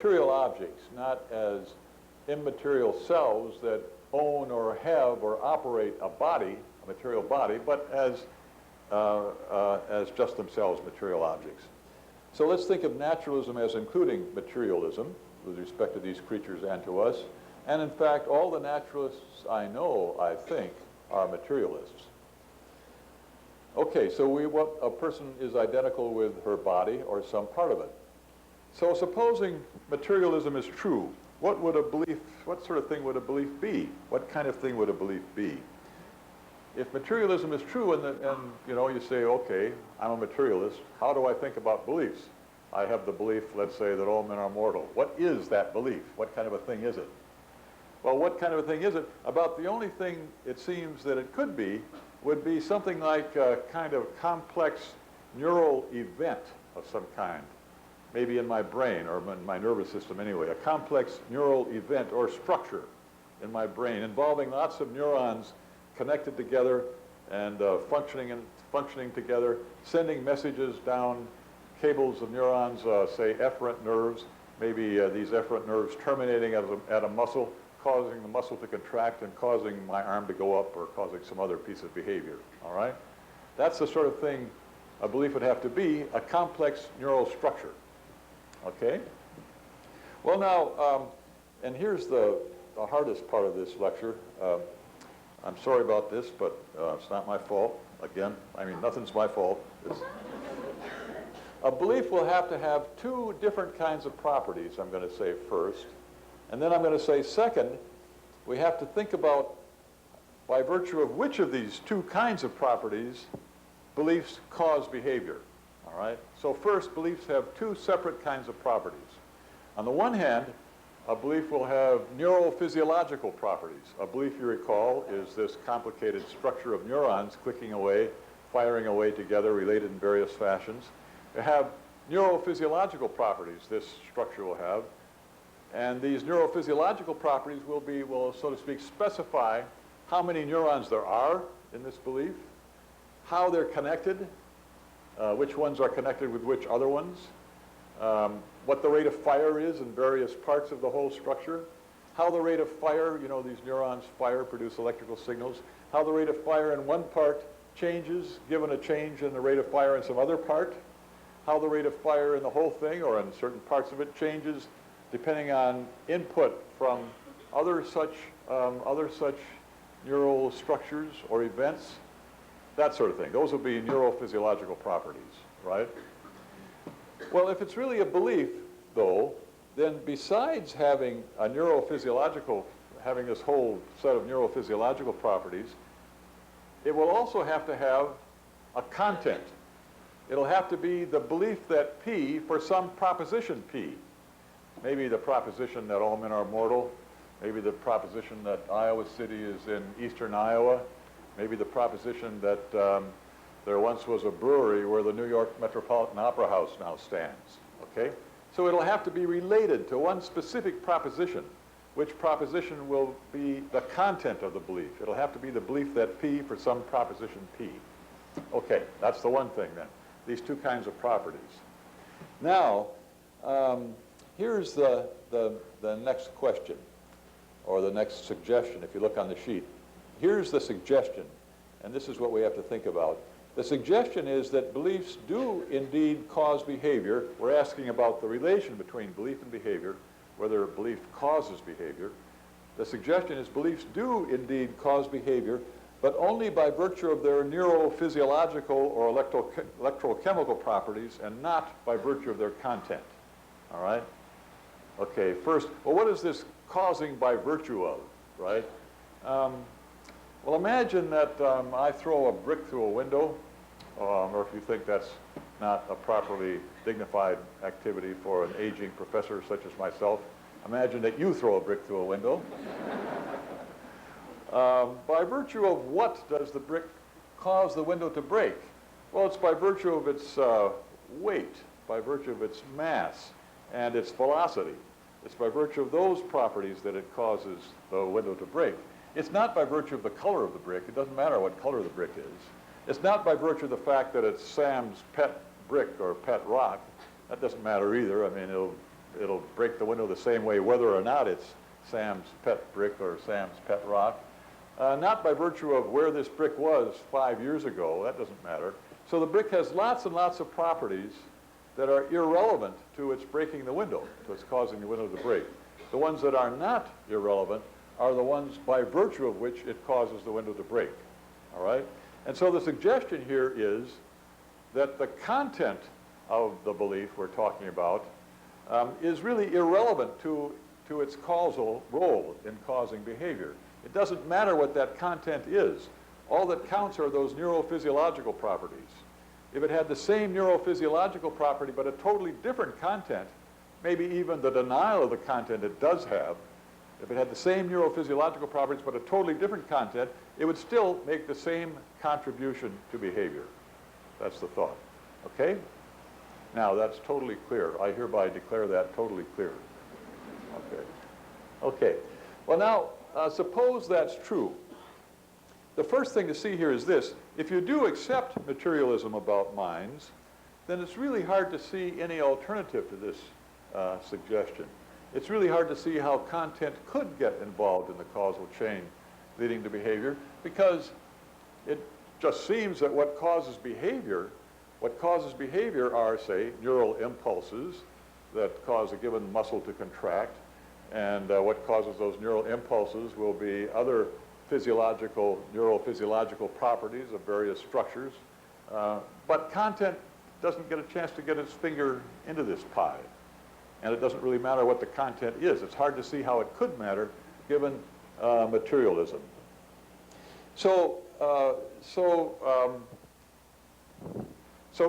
material objects, not as immaterial selves that own or have or operate a body, a material body, but as just themselves material objects. So let's think of naturalism as including materialism with respect to these creatures and to us. And in fact, all the naturalists I know, I think, are materialists. Okay, so what a person is identical with her body or some part of it. So supposing materialism is true, what sort of thing would a belief be? What kind of thing would a belief be? If materialism is true and you know, you say, okay, I'm a materialist, how do I think about beliefs? I have the belief, let's say, that all men are mortal. What is that belief? What kind of a thing is it? Well, what kind of a thing is it? About the only thing it seems that it could be would be something like a kind of complex neural event of some kind, maybe in my brain or in my nervous system anyway, a complex neural event or structure in my brain involving lots of neurons connected together and functioning together, sending messages down cables of neurons, say efferent nerves, maybe these efferent nerves terminating at a muscle, causing the muscle to contract and causing my arm to go up or causing some other piece of behavior, all right? That's the sort of thing a belief would have to be, a complex neural structure, okay? Well now, and here's the hardest part of this lecture. I'm sorry about this, but it's not my fault. Again, I mean, nothing's my fault. A belief will have to have two different kinds of properties, I'm going to say first. And then I'm going to say second, we have to think about by virtue of which of these two kinds of properties beliefs cause behavior, all right? So first, beliefs have two separate kinds of properties. On the one hand, a belief will have neurophysiological properties. A belief, you recall, is this complicated structure of neurons clicking away, firing away together, related in various fashions. They have neurophysiological properties, this structure will have. And these neurophysiological properties will, so to speak, specify how many neurons there are in this belief, how they're connected, which ones are connected with which other ones, what the rate of fire is in various parts of the whole structure, how the rate of fire, you know, these neurons fire, produce electrical signals, how the rate of fire in one part changes given a change in the rate of fire in some other part, how the rate of fire in the whole thing or in certain parts of it changes depending on input from other such neural structures or events, that sort of thing. Those will be neurophysiological properties, right? Well, if it's really a belief, though, then besides having a having this whole set of neurophysiological properties, it will also have to have a content. It'll have to be the belief that P for some proposition P. Maybe the proposition that all men are mortal, maybe the proposition that Iowa City is in eastern Iowa, maybe the proposition that there once was a brewery where the New York Metropolitan Opera House now stands, okay? So it'll have to be related to one specific proposition, which proposition will be the content of the belief. It'll have to be the belief that P for some proposition P. Okay, that's the one thing then, these two kinds of properties. Now, here's the next question, or the next suggestion, if you look on the sheet. Here's the suggestion, and this is what we have to think about. The suggestion is that beliefs do indeed cause behavior. We're asking about the relation between belief and behavior, whether a belief causes behavior. The suggestion is beliefs do indeed cause behavior, but only by virtue of their neurophysiological or electrochemical properties and not by virtue of their content, all right? Okay, first, well, what is this causing by virtue of, right? Well, imagine that I throw a brick through a window, or if you think that's not a properly dignified activity for an aging professor such as myself, imagine that you throw a brick through a window. By virtue of what does the brick cause the window to break? Well, it's by virtue of its weight, by virtue of its mass, and its velocity. It's by virtue of those properties that it causes the window to break. It's not by virtue of the color of the brick. It doesn't matter what color the brick is. It's not by virtue of the fact that it's Sam's pet brick or pet rock. That doesn't matter either. I mean, it'll break the window the same way whether or not it's Sam's pet brick or Sam's pet rock. Not by virtue of where this brick was 5 years ago. That doesn't matter. So the brick has lots and lots of properties that are irrelevant to its breaking the window, to its causing the window to break. The ones that are not irrelevant are the ones by virtue of which it causes the window to break. All right? And so the suggestion here is that the content of the belief we're talking about is really irrelevant to its causal role in causing behavior. It doesn't matter what that content is. All that counts are those neurophysiological properties. If it had the same neurophysiological property but a totally different content, maybe even the denial of the content it does have, if it had the same neurophysiological properties but a totally different content, it would still make the same contribution to behavior. That's the thought. Okay? Now, that's totally clear. I hereby declare that totally clear. Okay. Okay. Well, now, suppose that's true. The first thing to see here is this. If you do accept materialism about minds, then it's really hard to see any alternative to this suggestion. It's really hard to see how content could get involved in the causal chain leading to behavior, because it just seems that what causes behavior are, say, neural impulses that cause a given muscle to contract, and what causes those neural impulses will be other neurophysiological properties of various structures. But content doesn't get a chance to get its finger into this pie. And it doesn't really matter what the content is. It's hard to see how it could matter given materialism. So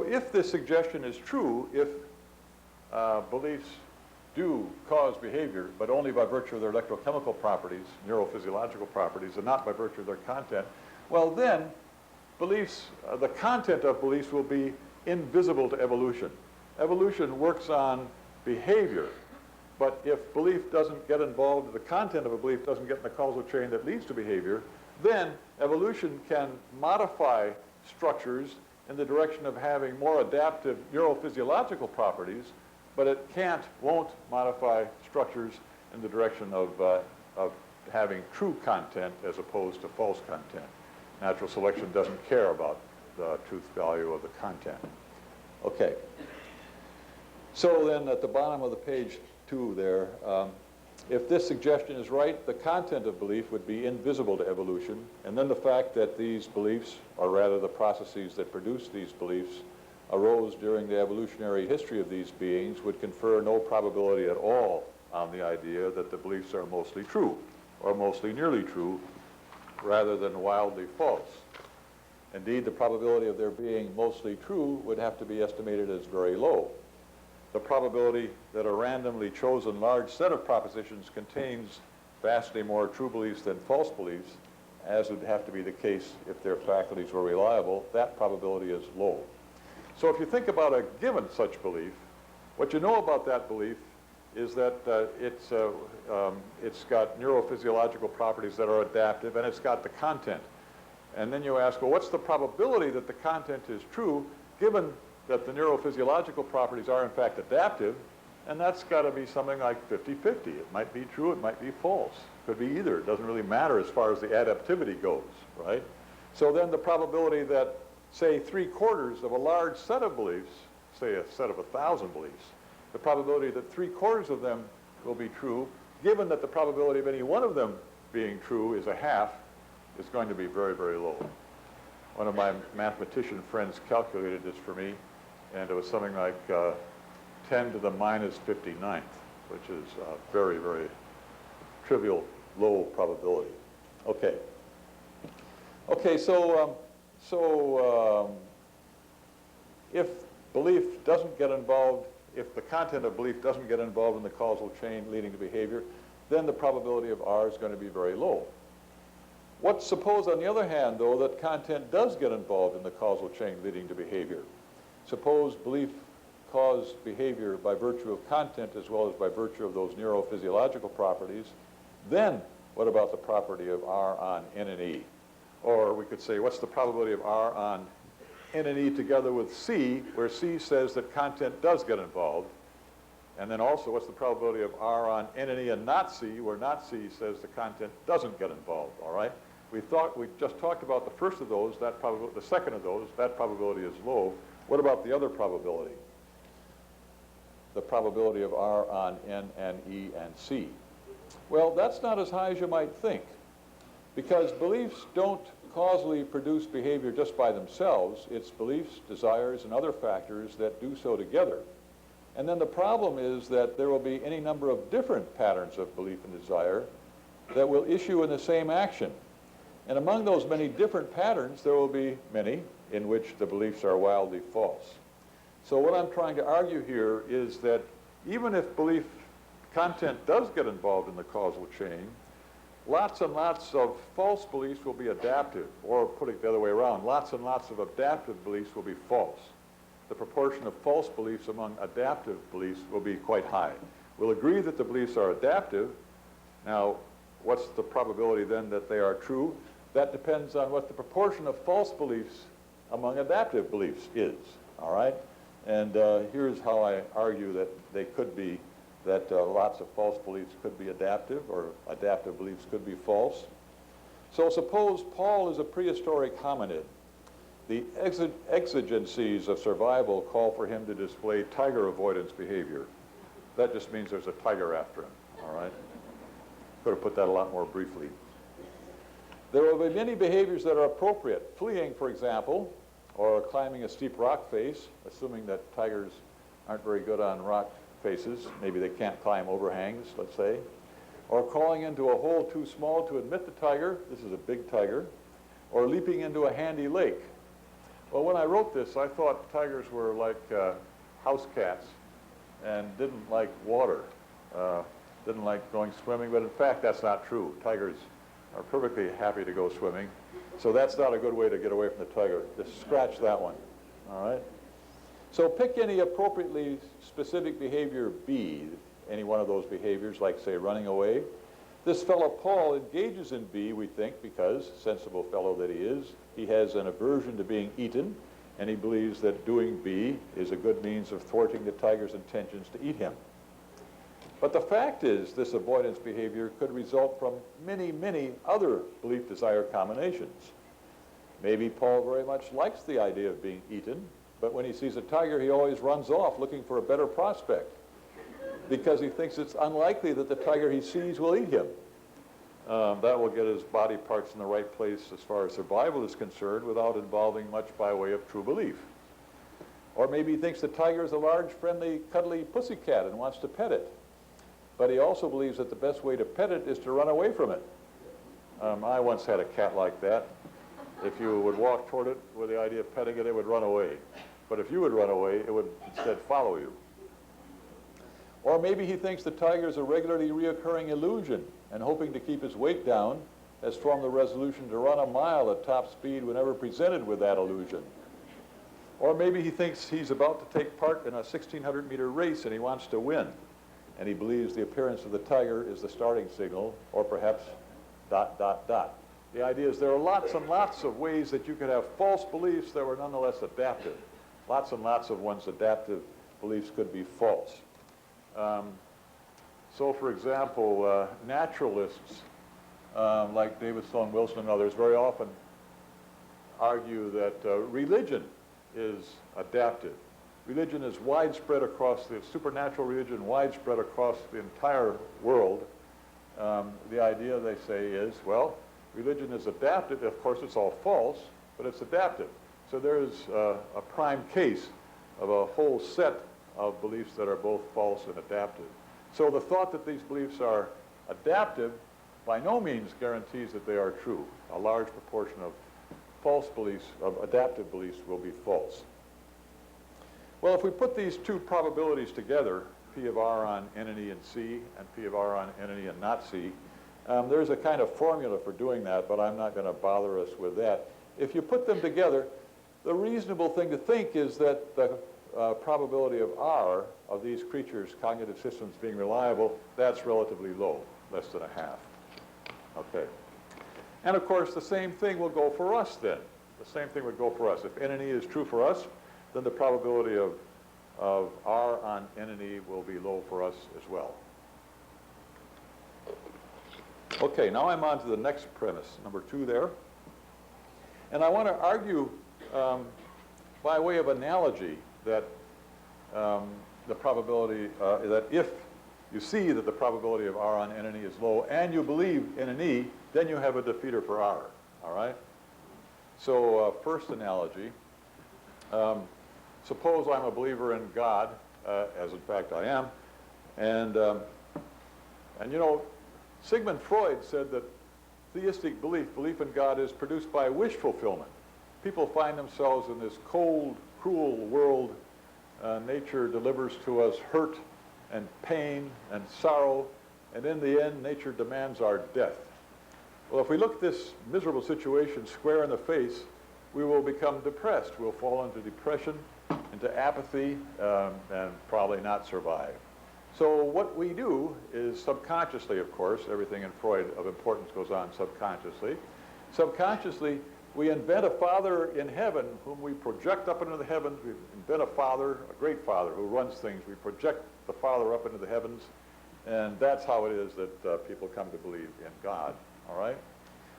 if this suggestion is true, if beliefs do cause behavior, but only by virtue of their electrochemical properties, neurophysiological properties, and not by virtue of their content, well then, beliefs, the content of beliefs will be invisible to evolution. Evolution works on behavior, but if belief doesn't get involved, the content of a belief doesn't get in the causal chain that leads to behavior, then evolution can modify structures in the direction of having more adaptive neurophysiological properties, but it won't modify structures in the direction of having true content as opposed to false content. Natural selection doesn't care about the truth value of the content. Okay. So then at the bottom of the page 2 there, if this suggestion is right, the content of belief would be invisible to evolution, and then the fact that these beliefs, or rather the processes that produce these beliefs, arose during the evolutionary history of these beings would confer no probability at all on the idea that the beliefs are mostly true, or mostly nearly true, rather than wildly false. Indeed, the probability of their being mostly true would have to be estimated as very low. The probability that a randomly chosen large set of propositions contains vastly more true beliefs than false beliefs, as would have to be the case if their faculties were reliable, that probability is low. So if you think about a given such belief, what you know about that belief is that it's got neurophysiological properties that are adaptive, and it's got the content. And then you ask, well, what's the probability that the content is true, given that the neurophysiological properties are in fact adaptive? And that's got to be something like 50-50. It might be true, it might be false. It could be either. It doesn't really matter as far as the adaptivity goes, right? So then the probability that, say, 3/4 of a large set of beliefs, say a set of 1,000 beliefs, the probability that 3/4 of them will be true, given that the probability of any one of them being true is a half, is going to be very, very low. One of my mathematician friends calculated this for me, and it was something like 10 to the minus 59th, which is very, very trivial, low probability. Okay. Okay, so if belief doesn't get involved, if the content of belief doesn't get involved in the causal chain leading to behavior, then the probability of R is going to be very low. Let's suppose, on the other hand, though, that content does get involved in the causal chain leading to behavior. Suppose belief caused behavior by virtue of content as well as by virtue of those neurophysiological properties. Then what about the property of R on N and E? Or we could say, what's the probability of R on N and E together with C, where C says that content does get involved, And then also, what's the probability of R on N and E and not C, where not C says the content doesn't get involved, all right? We just talked about the first of those, the second of those, that probability is low. What about the other probability? The probability of R on N and E and C. Well, that's not as high as you might think, because beliefs don't causally produce behavior just by themselves. It's beliefs, desires, and other factors that do so together. And then the problem is that there will be any number of different patterns of belief and desire that will issue in the same action. And among those many different patterns, there will be many in which the beliefs are wildly false. So what I'm trying to argue here is that even if belief content does get involved in the causal chain, lots and lots of false beliefs will be adaptive, or putting it the other way around, lots and lots of adaptive beliefs will be false. The proportion of false beliefs among adaptive beliefs will be quite high. We'll agree that the beliefs are adaptive. Now, what's the probability then that they are true? That depends on what the proportion of false beliefs among adaptive beliefs is, all right? And here's how I argue that they could be, that lots of false beliefs could be adaptive, or adaptive beliefs could be false. So suppose Paul is a prehistoric hominid. The exigencies of survival call for him to display tiger avoidance behavior. That just means there's a tiger after him, all right? Could have put that a lot more briefly. There will be many behaviors that are appropriate. Fleeing, for example, or climbing a steep rock face, assuming that tigers aren't very good on rock faces. Maybe they can't climb overhangs, let's say. Or crawling into a hole too small to admit the tiger. This is a big tiger. Or leaping into a handy lake. Well, when I wrote this, I thought tigers were like house cats and didn't like water, didn't like going swimming, but in fact, that's not true. Tigers are perfectly happy to go swimming, so that's not a good way to get away from the tiger. Just scratch that one, all right? So pick any appropriately specific behavior B, any one of those behaviors, like, say, running away. This fellow Paul engages in B, we think, because, sensible fellow that he has an aversion to being eaten, and he believes that doing B is a good means of thwarting the tiger's intentions to eat him. But the fact is, this avoidance behavior could result from many, many other belief-desire combinations. Maybe Paul very much likes the idea of being eaten, but when he sees a tiger, he always runs off looking for a better prospect, because he thinks it's unlikely that the tiger he sees will eat him. That will get his body parts in the right place as far as survival is concerned without involving much by way of true belief. Or maybe he thinks the tiger is a large, friendly, cuddly pussycat and wants to pet it. But he also believes that the best way to pet it is to run away from it. I once had a cat like that. If you would walk toward it with the idea of petting it, it would run away. But if you would run away, it would instead follow you. Or maybe he thinks the tiger is a regularly reoccurring illusion, and hoping to keep his weight down, has formed the resolution to run a mile at top speed whenever presented with that illusion. Or maybe he thinks he's about to take part in a 1,600-meter race and he wants to win, and he believes the appearance of the tiger is the starting signal, or perhaps ... The idea is there are lots and lots of ways that you could have false beliefs that were nonetheless adaptive. Lots and lots of one's adaptive beliefs could be false. So, for example, naturalists like David Sloan Wilson and others very often argue that religion is adaptive. Religion is widespread across the supernatural religion, widespread across the entire world. The idea, they say, is, well, religion is adaptive. Of course, it's all false, but it's adaptive. So there's a prime case of a whole set of beliefs that are both false and adaptive. So the thought that these beliefs are adaptive by no means guarantees that they are true. A large proportion of false beliefs, of adaptive beliefs, will be false. Well, if we put these two probabilities together, P of R on N and E and C, and P of R on N and E and not C, there's a kind of formula for doing that, but I'm not going to bother us with that. If you put them together, the reasonable thing to think is that the probability of R, of these creatures' cognitive systems being reliable, that's relatively low, less than a half. Okay. And of course, the same thing will go for us then. The same thing would go for us. If N and E is true for us, then the probability of of R on N and E will be low for us as well. Okay, now I'm on to the next premise, number 2 there. And I want to argue by way of analogy that the probability, that if you see that the probability of R on N and E is low and you believe N and E, then you have a defeater for R, all right? So first analogy, suppose I'm a believer in God, as in fact I am, and you know, Sigmund Freud said that theistic belief in God is produced by wish fulfillment. People find themselves in this cold, cruel world. Nature delivers to us hurt and pain and sorrow, and in the end, nature demands our death. Well, if we look at this miserable situation square in the face, we will become depressed. We'll fall into depression, into apathy, and probably not survive. So what we do is subconsciously, of course, everything in Freud of importance goes on subconsciously. Subconsciously, we invent a father in heaven whom we project up into the heavens. We invent a father, a great father who runs things. We project the father up into the heavens, and that's how it is that people come to believe in God, all right?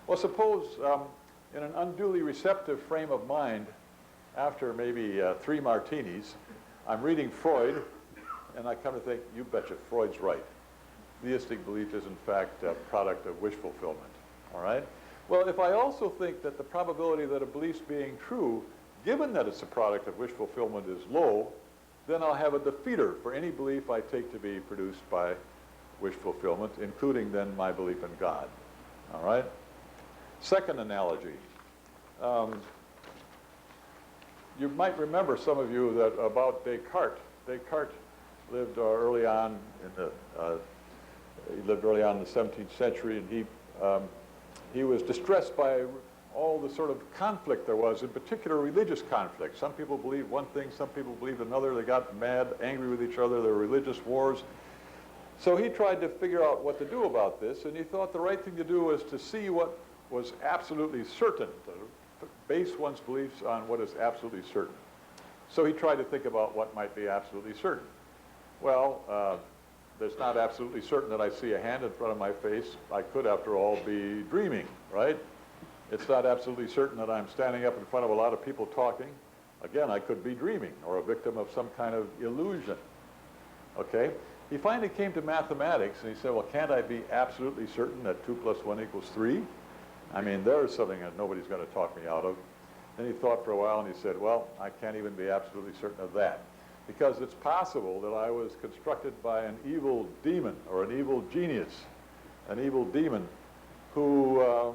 Well, suppose in an unduly receptive frame of mind, after maybe 3 martinis, I'm reading Freud, and I come to think, you betcha, Freud's right. Theistic belief is, in fact, a product of wish fulfillment, all right? Well, if I also think that the probability that a belief's being true, given that it's a product of wish fulfillment, is low, then I'll have a defeater for any belief I take to be produced by wish fulfillment, including then my belief in God, all right? Second analogy. You might remember, some of you, that about Descartes. Descartes lived early on in the he lived early on in the 17th century, and he was distressed by all the sort of conflict there was, in particular religious conflict. Some people believed one thing, some people believed another. They got mad, angry with each other. There were religious wars. So he tried to figure out what to do about this, and he thought the right thing to do was to see what was absolutely certain, to base one's beliefs on what is absolutely certain. So he tried to think about what might be absolutely certain. Well, it's not absolutely certain that I see a hand in front of my face. I could, after all, be dreaming, right? It's not absolutely certain that I'm standing up in front of a lot of people talking. Again, I could be dreaming or a victim of some kind of illusion, okay? He finally came to mathematics, and he said, well, can't I be absolutely certain that 2 + 1 = 3? I mean, there's something that nobody's going to talk me out of. Then he thought for a while, and he said, well, I can't even be absolutely certain of that, because it's possible that I was constructed by an evil demon or an evil genius, an evil demon who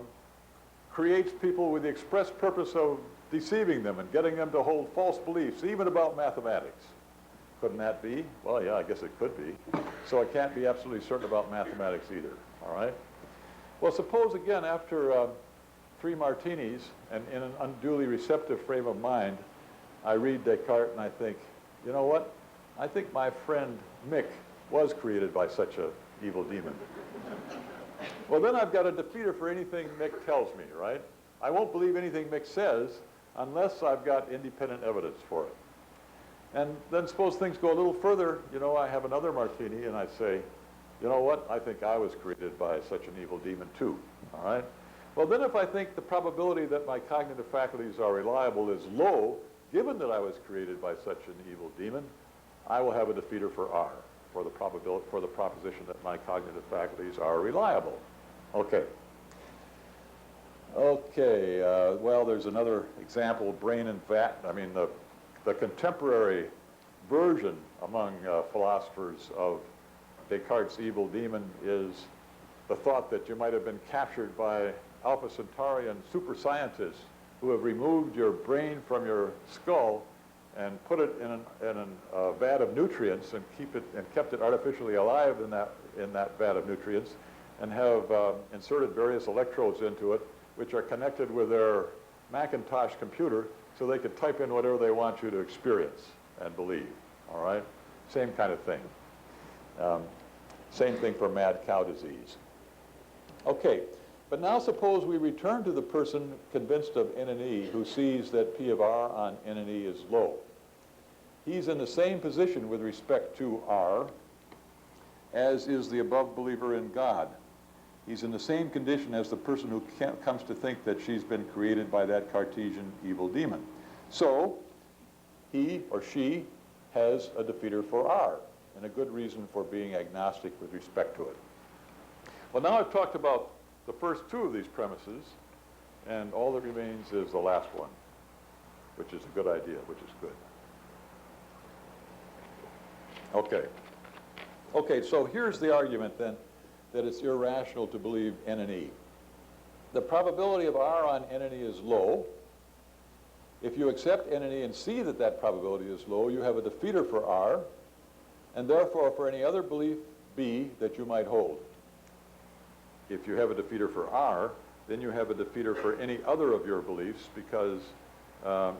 creates people with the express purpose of deceiving them and getting them to hold false beliefs, even about mathematics. Couldn't that be? Well, yeah, I guess it could be. So I can't be absolutely certain about mathematics either, all right? Well, suppose again, after 3 martinis and in an unduly receptive frame of mind, I read Descartes and I think, you know what? I think my friend Mick was created by such an evil demon. Well, then I've got a defeater for anything Mick tells me, right? I won't believe anything Mick says unless I've got independent evidence for it. And then suppose things go a little further, you know, I have another martini and I say, you know what? I think I was created by such an evil demon too, all right? Well, then if I think the probability that my cognitive faculties are reliable is low, given that I was created by such an evil demon, I will have a defeater for R, for the proposition that my cognitive faculties are reliable. Okay. Okay, well, there's another example, brain and vat. I mean, the contemporary version among philosophers of Descartes' evil demon is the thought that you might have been captured by Alpha Centaurian super scientists who have removed your brain from your skull and put it in a vat of nutrients and kept it artificially alive in that vat of nutrients, and have inserted various electrodes into it, which are connected with their Macintosh computer, so they could type in whatever they want you to experience and believe. All right, same kind of thing. Same thing for mad cow disease. Okay. But now suppose we return to the person convinced of N and E who sees that P of R on N and E is low. he's in the same position with respect to R as is the above believer in God. He's in the same condition as the person who comes to think that she's been created by that Cartesian evil demon. So he or she has a defeater for R, and a good reason for being agnostic with respect to it. Well, now I've talked about the first two of these premises, and all that remains is the last one, which is a good idea, which is good. Okay, so here's the argument then, that it's irrational to believe N and E. The probability of R on N and E is low. If you accept N and E and see that that probability is low, you have a defeater for R, and therefore for any other belief B that you might hold. If you have a defeater for R, then you have a defeater for any other of your beliefs, because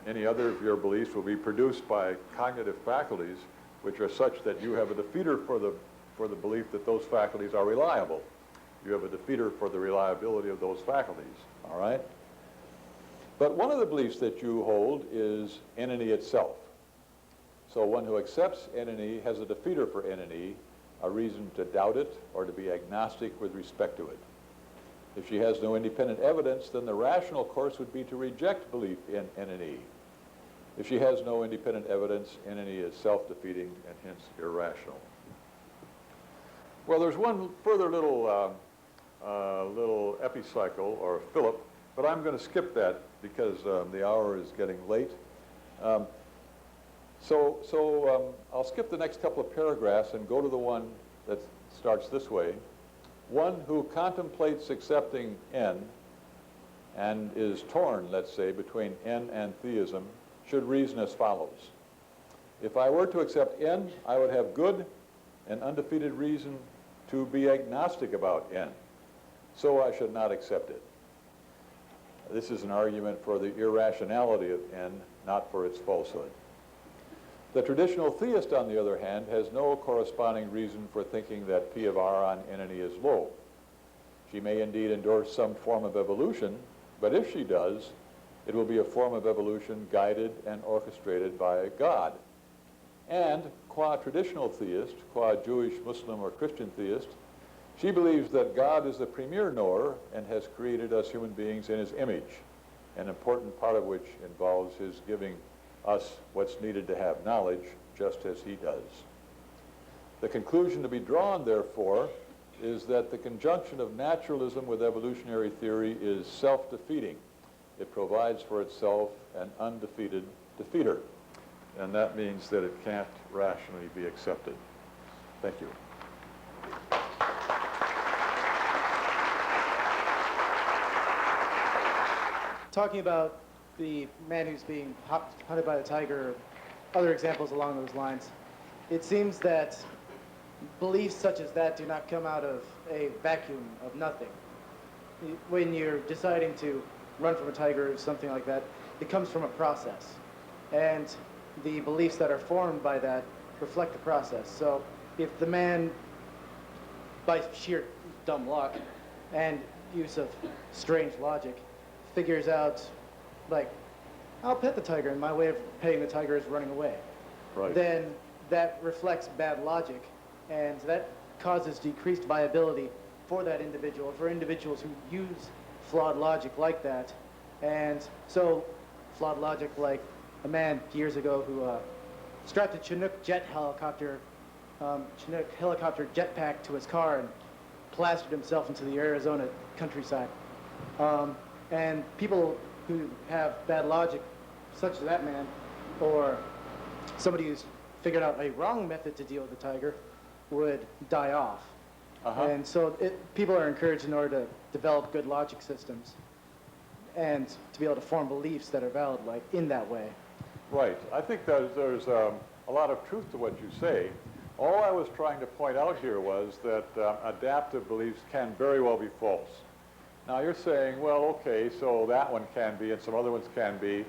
any other of your beliefs will be produced by cognitive faculties which are such that you have a defeater for the belief that those faculties are reliable. You have a defeater for the reliability of those faculties, all right? But one of the beliefs that you hold is N and E itself. So one who accepts N and E has a defeater for N and E, a reason to doubt it or to be agnostic with respect to it. If she has no independent evidence, then the rational course would be to reject belief in N and E. If she has no independent evidence, N and E is self-defeating and hence irrational. Well, there's one further little epicycle or fillip, but I'm going to skip that because the hour is getting late. So I'll skip the next couple of paragraphs and go to the one that starts this way. One who contemplates accepting N and is torn, let's say, between N and theism should reason as follows. If I were to accept N, I would have good and undefeated reason to be agnostic about N, so I should not accept it. This is an argument for the irrationality of N, not for its falsehood. The traditional theist, on the other hand, has no corresponding reason for thinking that P of R on N and E is low. She may indeed endorse some form of evolution, but if she does, it will be a form of evolution guided and orchestrated by God. And qua traditional theist, qua Jewish, Muslim, or Christian theist, she believes that God is the premier knower and has created us human beings in his image, an important part of which involves his giving us what's needed to have knowledge, just as he does. The conclusion to be drawn, therefore, is that the conjunction of naturalism with evolutionary theory is self-defeating. It provides for itself an undefeated defeater, and that means that it can't rationally be accepted. Thank you. Talking about the man who's being hunted by the tiger, or other examples along those lines, it seems that beliefs such as that do not come out of a vacuum of nothing. When you're deciding to run from a tiger or something like that, it comes from a process. And the beliefs that are formed by that reflect the process. So if the man, by sheer dumb luck and use of strange logic, figures out, like, I'll pet the tiger, and my way of petting the tiger is running away. Right. Then that reflects bad logic, and that causes decreased viability for that individual, for individuals who use flawed logic like that. And so flawed logic like a man years ago who strapped a Chinook helicopter jetpack to his car and plastered himself into the Arizona countryside. And people who have bad logic, such as that man, or somebody who's figured out a wrong method to deal with the tiger, would die off. And so people are encouraged in order to develop good logic systems and to be able to form beliefs that are valid, like, in that way. Right. I think that there's a lot of truth to what you say. All I was trying to point out here was that adaptive beliefs can very well be false. Now you're saying, well, okay, so that one can be and some other ones can be,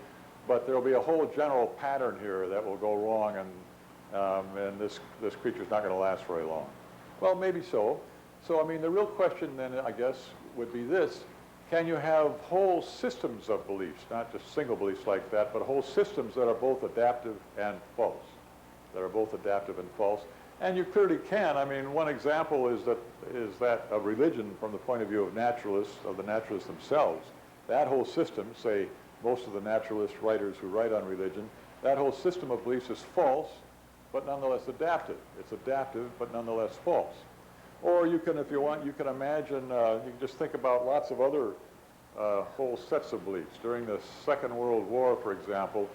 but there'll be a whole general pattern here that will go wrong, and this creature's not going to last very long. Well, maybe so. So, I mean, the real question then, I guess, would be this: can you have whole systems of beliefs, not just single beliefs like that, but whole systems that are both adaptive and false? that are both adaptive and false. And you clearly can. I mean, one example is that of religion from the point of view of naturalists, of the naturalists themselves. That whole system, say most of the naturalist writers who write on religion, that whole system of beliefs is false, but nonetheless adaptive. It's adaptive, but nonetheless false. Or you can, if you want, you can imagine, you can just think about lots of other whole sets of beliefs. During the Second World War, for example,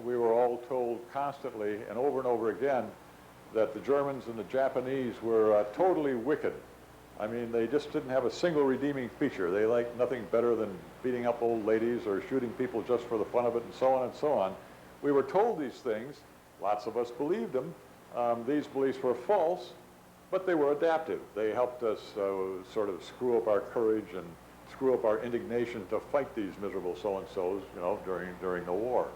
we were all told constantly and over again that the Germans and the Japanese were totally wicked. I mean, they just didn't have a single redeeming feature. They liked nothing better than beating up old ladies or shooting people just for the fun of it, and so on and so on. We were told these things. Lots of us believed them. These beliefs were false, but they were adaptive. They helped us sort of screw up our courage and screw up our indignation to fight these miserable so-and-sos, you know, during the war.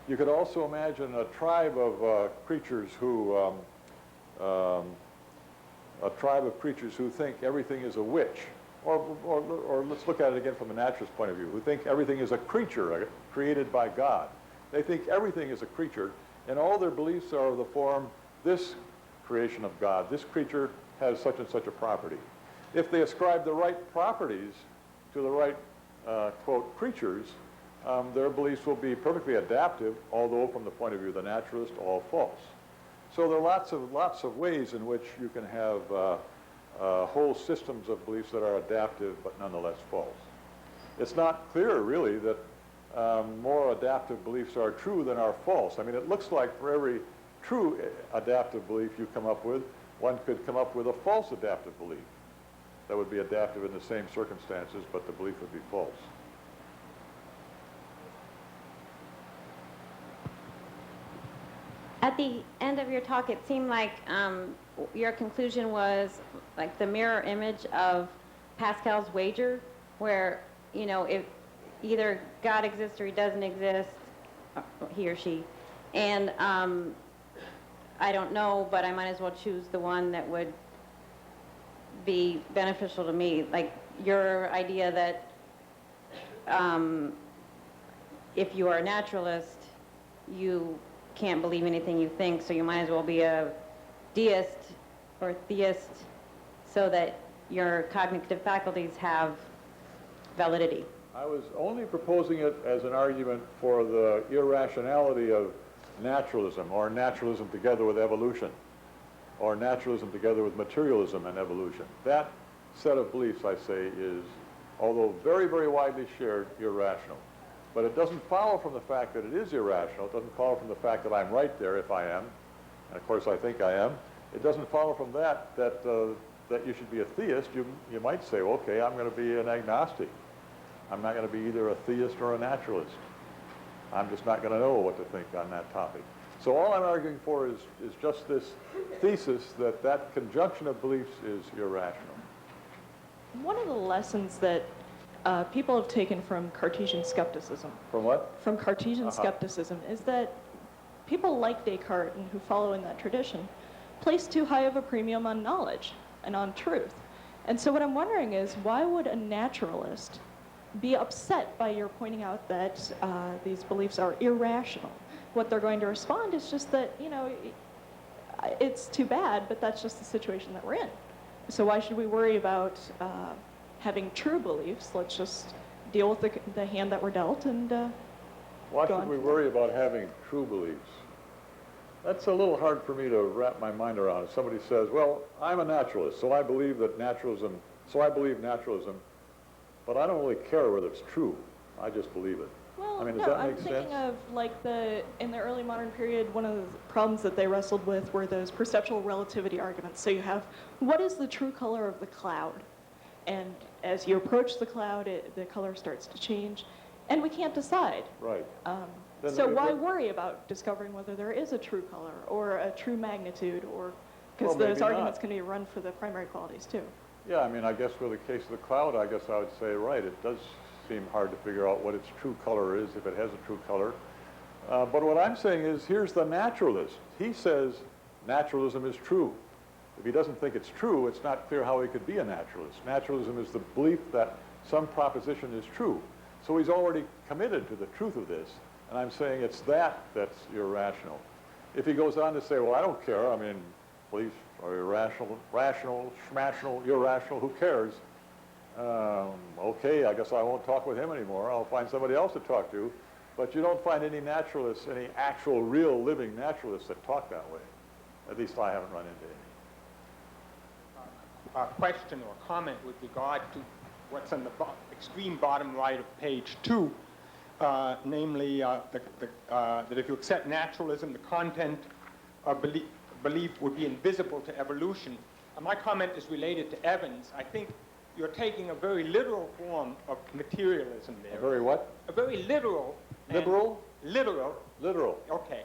You could also imagine a tribe of creatures who think everything is a witch, or let's look at it again from the naturalist point of view, who think everything is a creature created by God. They think everything is a creature, and all their beliefs are of the form, this creation of God, this creature has such and such a property. If they ascribe the right properties to the right, quote, creatures, their beliefs will be perfectly adaptive, although from the point of view of the naturalist, all false. So there are lots of ways in which you can have whole systems of beliefs that are adaptive but nonetheless false. It's not clear, really, that more adaptive beliefs are true than are false. I mean, it looks like for every true adaptive belief you come up with, one could come up with a false adaptive belief that would be adaptive in the same circumstances, but the belief would be false. At the end of your talk, it seemed like your conclusion was like the mirror image of Pascal's wager, where, you know, if either God exists or he doesn't exist, he or she, and I don't know, but I might as well choose the one that would be beneficial to me. Like your idea that if you are a naturalist, you can't believe anything you think, so you might as well be a deist or theist so that your cognitive faculties have validity. I was only proposing it as an argument for the irrationality of naturalism, or naturalism together with evolution, or naturalism together with materialism and evolution. That set of beliefs, I say, is, although very, very widely shared, irrational. But it doesn't follow from the fact that it is irrational. It doesn't follow from the fact that I'm right there if I am, and of course I think I am. It doesn't follow from that you should be a theist. You might say, okay, I'm going to be an agnostic. I'm not going to be either a theist or a naturalist. I'm just not going to know what to think on that topic. So all I'm arguing for is just this thesis that conjunction of beliefs is irrational. One of the lessons that people have taken from Cartesian skepticism. From what? From Cartesian skepticism is that people like Descartes and who follow in that tradition place too high of a premium on knowledge and on truth. And so what I'm wondering is, why would a naturalist be upset by your pointing out that these beliefs are irrational? What they're going to respond is just that, you know, it's too bad, but that's just the situation that we're in. So why should we worry about having true beliefs? Let's just deal with the hand that we're dealt and why should we worry about having true beliefs? That's a little hard for me to wrap my mind around. If somebody says, well, I'm a naturalist, so I believe naturalism, but I don't really care whether it's true. I just believe it. Well, I mean, no, does that I'm make sense? thinking of like in the early modern period, one of the problems that they wrestled with were those perceptual relativity arguments. So you have, what is the true color of the cloud? And as you approach the cloud, the color starts to change, and we can't decide. Right. So why worry about discovering whether there is a true color or a true magnitude, or because those arguments can be run for the primary qualities too. Yeah, I mean, I guess with the case of the cloud, I guess I would say, right, it does seem hard to figure out what its true color is, if it has a true color. But what I'm saying is, here's the naturalist. He says naturalism is true. If he doesn't think it's true, it's not clear how he could be a naturalist. Naturalism is the belief that some proposition is true. So he's already committed to the truth of this, and I'm saying it's that's irrational. if he goes on to say, well, I don't care, I mean, beliefs are irrational, rational, schmational, irrational, who cares? Okay, I guess I won't talk with him anymore. I'll find somebody else to talk to. But you don't find any naturalists, any actual, real, living naturalists that talk that way. At least I haven't run into any. A question or comment with regard to what's on the extreme bottom right of page 2, namely that if you accept naturalism, the content of belief would be invisible to evolution. My comment is related to Evans. I think you're taking a very literal form of materialism there. A very what? A very literal. Liberal? Literal. Literal. Okay.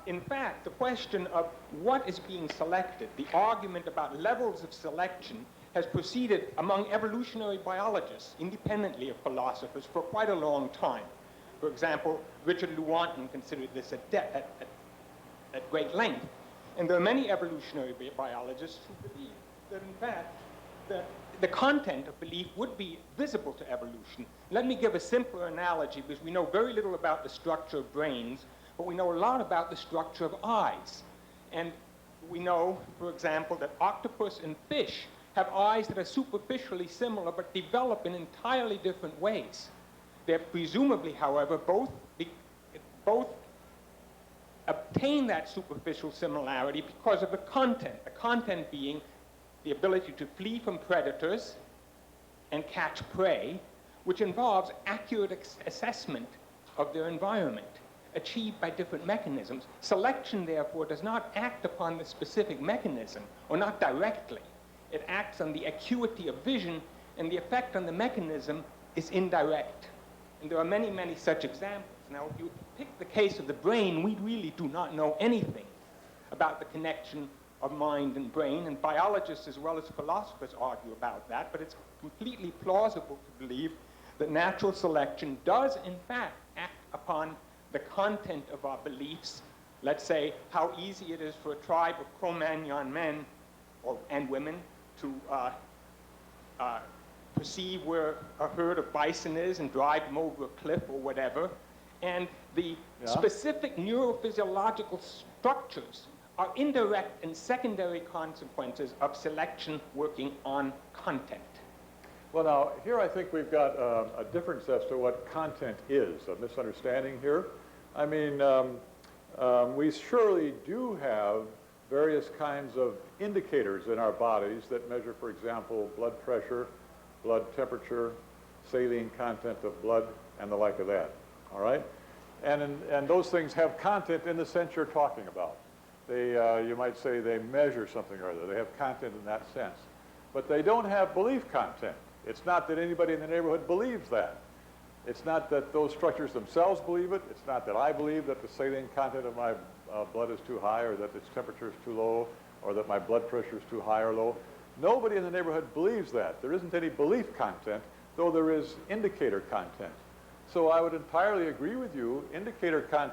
In fact, the question of what is being selected, the argument about levels of selection, has proceeded among evolutionary biologists, independently of philosophers, for quite a long time. For example, Richard Lewontin considered this at great length. And there are many evolutionary biologists who believe that, in fact, the content of belief would be visible to evolution. Let me give a simpler analogy, because we know very little about the structure of brains, but we know a lot about the structure of eyes. And we know, for example, that octopus and fish have eyes that are superficially similar but develop in entirely different ways. They're presumably, however, both obtain that superficial similarity because of the content being the ability to flee from predators and catch prey, which involves accurate assessment of their environment, achieved by different mechanisms. Selection, therefore, does not act upon the specific mechanism, or not directly. It acts on the acuity of vision, and the effect on the mechanism is indirect. And there are many, many such examples. Now, if you pick the case of the brain, we really do not know anything about the connection of mind and brain, and biologists as well as philosophers argue about that, but it's completely plausible to believe that natural selection does, in fact, act upon the content of our beliefs. Let's say how easy it is for a tribe of Cro-Magnon men and women to perceive where a herd of bison is and drive them over a cliff or whatever. And the specific neurophysiological structures are indirect and secondary consequences of selection working on content. Well, now, here I think we've got a difference as to what content is, a misunderstanding here. I mean, we surely do have various kinds of indicators in our bodies that measure, for example, blood pressure, blood temperature, saline content of blood, and the like of that, all right? And those things have content in the sense you're talking about. They, you might say they measure something or other. They have content in that sense. But they don't have belief content. It's not that anybody in the neighborhood believes that. It's not that those structures themselves believe it. It's not that I believe that the saline content of my blood is too high, or that its temperature is too low, or that my blood pressure is too high or low. Nobody in the neighborhood believes that. There isn't any belief content, though there is indicator content. So I would entirely agree with you. Indicator content